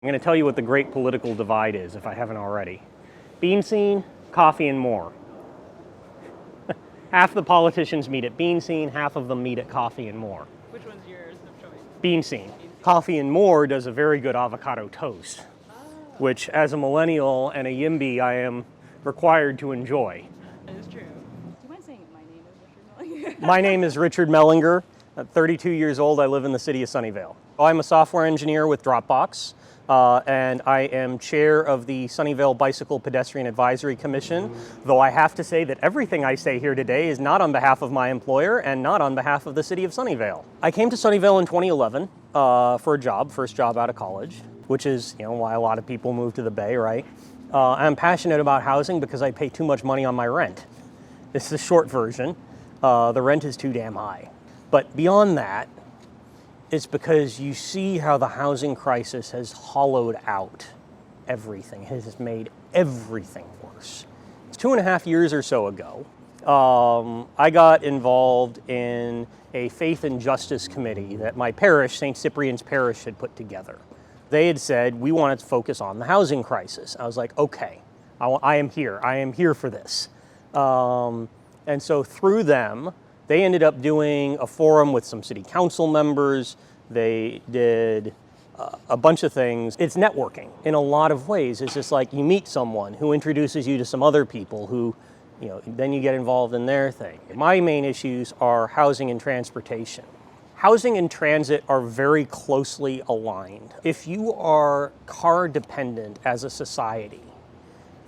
I'm going to tell you what the great political divide is, if I haven't already. Bean Scene, coffee, and more. Half the politicians meet at Bean Scene, half of them meet at coffee and more. Which one's yours of choice? Bean Scene. Coffee and More does a very good avocado toast, which as a millennial and a YIMBY, I am required to enjoy. That is true. Do you mind saying my name is Richard Mellinger? My name is Richard Mellinger. At 32 years old, I live in the city of Sunnyvale. I'm a software engineer with Dropbox, and I am chair of the Sunnyvale Bicycle Pedestrian Advisory Commission, though I have to say that everything I say here today is not on behalf of my employer and not on behalf of the city of Sunnyvale. I came to Sunnyvale in 2011 for a job, first job out of college, which is why a lot of people move to the Bay, right? I'm passionate about housing because I pay too much money on my rent. This is the short version. The rent is too damn high. But beyond that, it's because you see how the housing crisis has hollowed out everything. It has made everything worse. It's 2.5 years or so ago, I got involved in a faith and justice committee that my parish, St. Cyprian's Parish, had put together. They had said, we wanted to focus on the housing crisis. I was like, okay, I am here. I am here for this. And so through them, they ended up doing a forum with some city council members. They did a bunch of things. It's networking in a lot of ways. It's just like you meet someone who introduces you to some other people who, then you get involved in their thing. My main issues are housing and transportation. Housing and transit are very closely aligned. If you are car dependent as a society,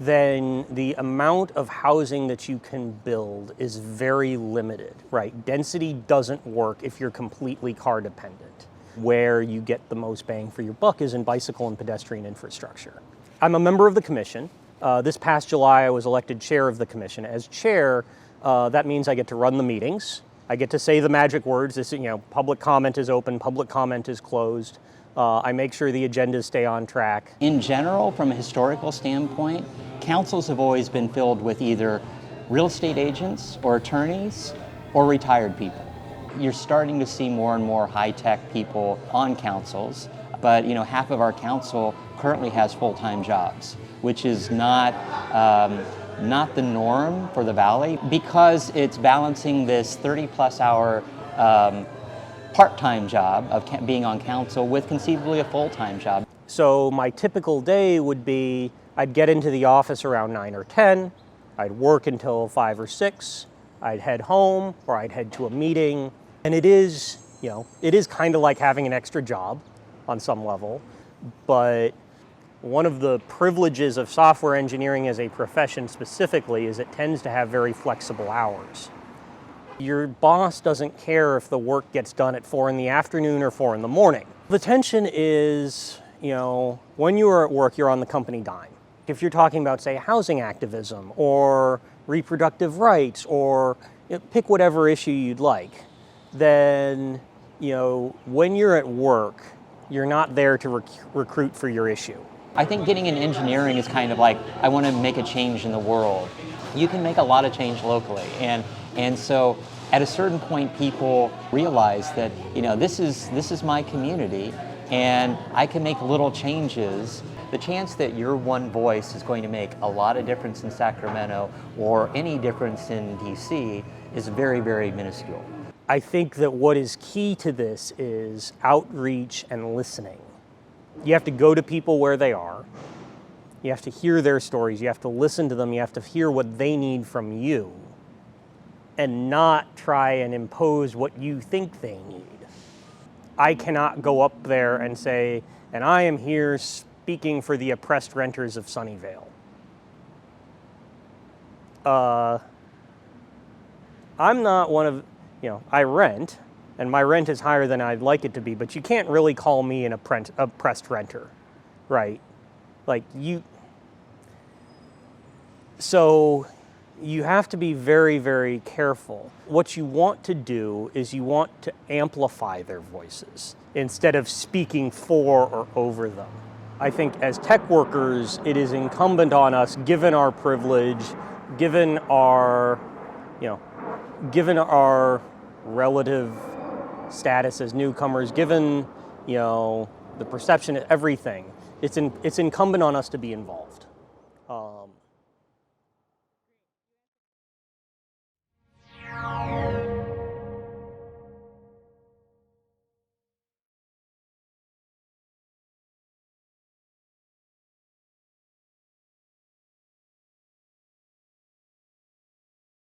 then the amount of housing that you can build is very limited, right? Density doesn't work if you're completely car dependent. Where you get the most bang for your buck is in bicycle and pedestrian infrastructure. I'm a member of the commission. This past July, I was elected chair of the commission. As chair, that means I get to run the meetings. I get to say the magic words. This, public comment is open, public comment is closed. I make sure the agendas stay on track. In general, from a historical standpoint, councils have always been filled with either real estate agents or attorneys or retired people. You're starting to see more and more high-tech people on councils, but half of our council currently has full-time jobs, which is not the norm for the Valley because it's balancing this 30-plus hour part-time job of being on council with conceivably a full-time job. So my typical day would be I'd get into the office around 9 or 10, I'd work until 5 or 6, I'd head home or I'd head to a meeting. And it is kind of like having an extra job on some level, but one of the privileges of software engineering as a profession specifically is it tends to have very flexible hours. Your boss doesn't care if the work gets done at 4 in the afternoon or 4 in the morning. The tension is, when you are at work, you're on the company dime. If you're talking about, say, housing activism or reproductive rights or pick whatever issue you'd like, then, when you're at work, you're not there to recruit for your issue. I think getting in engineering is kind of like, I want to make a change in the world. You can make a lot of change locally. And so at a certain point, people realize that, this is my community and I can make little changes. The chance that your one voice is going to make a lot of difference in Sacramento or any difference in DC is very, very minuscule. I think that what is key to this is outreach and listening. You have to go to people where they are. You have to hear their stories. You have to listen to them. You have to hear what they need from you and not try and impose what you think they need. I cannot go up there and say, and I am here speaking for the oppressed renters of Sunnyvale. I'm not one of, I rent, and my rent is higher than I'd like it to be, but you can't really call me an oppressed renter, right? So you have to be very, very careful. What you want to do is you want to amplify their voices instead of speaking for or over them. I think as tech workers, it is incumbent on us, given our privilege, given our relative status as newcomers, given, the perception of everything, it's incumbent on us to be involved.